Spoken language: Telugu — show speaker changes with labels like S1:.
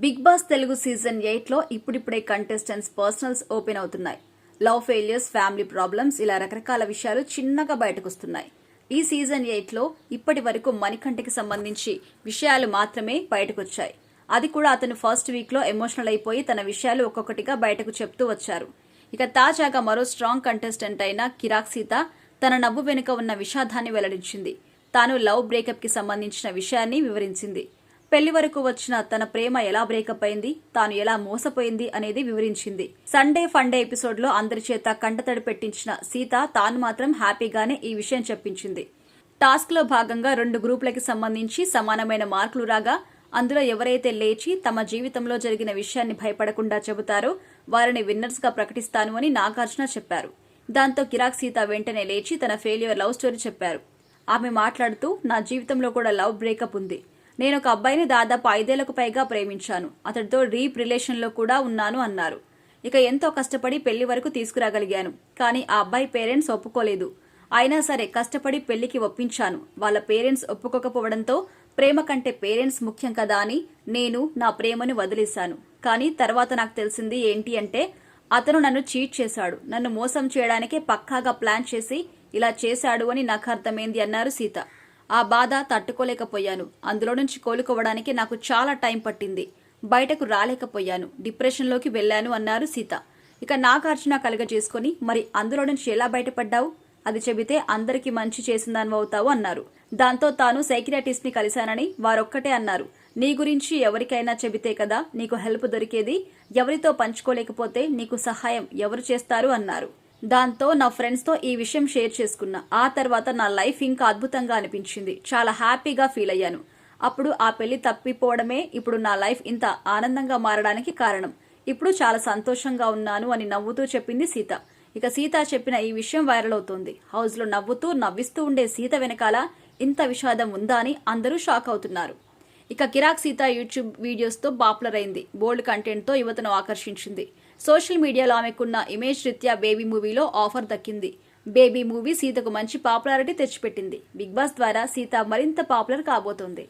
S1: బిగ్ బాస్ తెలుగు సీజన్ 8 లో ఇప్పుడిప్పుడే కంటెస్టెంట్స్ పర్సనల్స్ ఓపెన్ అవుతున్నాయి. లవ్ ఫెయిలియర్స్, ఫ్యామిలీ ప్రాబ్లమ్స్ ఇలా రకరకాల విషయాలు చిన్నగా బయటకొస్తున్నాయి. ఈ సీజన్ 8 లో ఇప్పటి వరకు మణికంఠకి సంబంధించి విషయాలు మాత్రమే బయటకొచ్చాయి. అది కూడా అతను ఫస్ట్ వీక్ లో ఎమోషనల్ అయిపోయి తన విషయాలు ఒక్కొక్కటిగా బయటకు చెప్తూ వచ్చారు. ఇక తాజాగా మరో స్ట్రాంగ్ కంటెస్టెంట్ అయిన కిరాక్ సీత తన నవ్వు వెనుక ఉన్న విషాదాన్ని వెల్లడించింది. తాను లవ్ బ్రేకప్ కి సంబంధించిన విషయాన్ని వివరించింది. పెళ్లి వరకు వచ్చిన తన ప్రేమ ఎలా బ్రేకప్ అయింది, తాను ఎలా మోసపోయింది అనేది వివరించింది. సండే ఫండే ఎపిసోడ్ లో అందరి చేత కంటతడి పెట్టించిన సీత తాను మాత్రం హ్యాపీగానే ఈ విషయం చెప్పించింది. టాస్క్ లో భాగంగా 2 గ్రూపులకి సంబంధించి సమానమైన మార్కులు రాగా అందులో ఎవరైతే లేచి తమ జీవితంలో జరిగిన విషయాన్ని భయపడకుండా చెబుతారో వారిని విన్నర్స్ గా ప్రకటిస్తాను అని నాగార్జున చెప్పారు. దాంతో కిరాక్ సీత వెంటనే లేచి తన ఫెయిల్యూర్ లవ్ స్టోరీ చెప్పారు. ఆమె మాట్లాడుతూ, నా జీవితంలో కూడా లవ్ బ్రేకప్ ఉంది. నేను ఒక అబ్బాయిని దాదాపు 5 ఏళ్లకు పైగా ప్రేమించాను. అతడితో డీప్ రిలేషన్ లో కూడా ఉన్నాను అన్నారు. ఇక ఎంతో కష్టపడి పెళ్లి వరకు తీసుకురాగలిగాను. కానీ ఆ అబ్బాయి పేరెంట్స్ ఒప్పుకోలేదు. అయినా సరే కష్టపడి పెళ్లికి ఒప్పించాను. వాళ్ళ పేరెంట్స్ ఒప్పుకోకపోవడంతో ప్రేమ కంటే పేరెంట్స్ ముఖ్యం కదా అని నేను నా ప్రేమను వదిలేశాను. కానీ తర్వాత నాకు తెలిసింది ఏంటి అంటే అతను నన్ను చీట్ చేశాడు. నన్ను మోసం చేయడానికే పక్కాగా ప్లాన్ చేసి ఇలా చేశాడు అని నాకు అర్థమైంది అన్నారు సీత. ఆ బాధ తట్టుకోలేకపోయాను. అందులో నుంచి కోలుకోవడానికి నాకు చాలా టైం పట్టింది. బయటకు రాలేకపోయాను. డిప్రెషన్లోకి వెళ్లాను అన్నారు సీత. ఇక నాగార్జున కలుగజేసుకుని, మరి అందులో నుంచి ఎలా బయటపడ్డావు? అది చెబితే అందరికీ మంచి చేసిందనవుతావు అన్నారు. దాంతో తాను సైకియాట్రిస్ట్ ని కలిశానని వారొక్కటే అన్నారు. నీ గురించి ఎవరికైనా చెబితే కదా నీకు హెల్ప్ దొరికేది. ఎవరితో పంచుకోలేకపోతే నీకు సహాయం ఎవరు చేస్తారు అన్నారు. దాంతో నా ఫ్రెండ్స్ తో ఈ విషయం షేర్ చేసుకున్నా. ఆ తర్వాత నా లైఫ్ ఇంకా అద్భుతంగా అనిపించింది. చాలా హ్యాపీగా ఫీల్ అయ్యాను. అప్పుడు ఆ పెళ్లి తప్పిపోవడమే ఇప్పుడు నా లైఫ్ ఇంత ఆనందంగా మారడానికి కారణం. ఇప్పుడు చాలా సంతోషంగా ఉన్నాను అని నవ్వుతూ చెప్పింది సీత. ఇక సీత చెప్పిన ఈ విషయం వైరల్ అవుతోంది. హౌస్ లో నవ్విస్తూ ఉండే సీత వెనకాల ఇంత విషాదం ఉందా అని అందరూ షాక్ అవుతున్నారు. ఇక కిరాక్ సీత యూట్యూబ్ వీడియోస్ తో పాపులర్ అయింది. బోల్డ్ కంటెంట్ తో యువతను ఆకర్షించింది. సోషల్ మీడియాలో ఆమెకున్న ఇమేజ్ రీత్యా బేబీ మూవీలో ఆఫర్ దక్కింది. బేబీ మూవీ సీతకు మంచి పాపులారిటీ తెచ్చిపెట్టింది. బిగ్ బాస్ ద్వారా సీత మరింత పాపులర్ కాబోతోంది.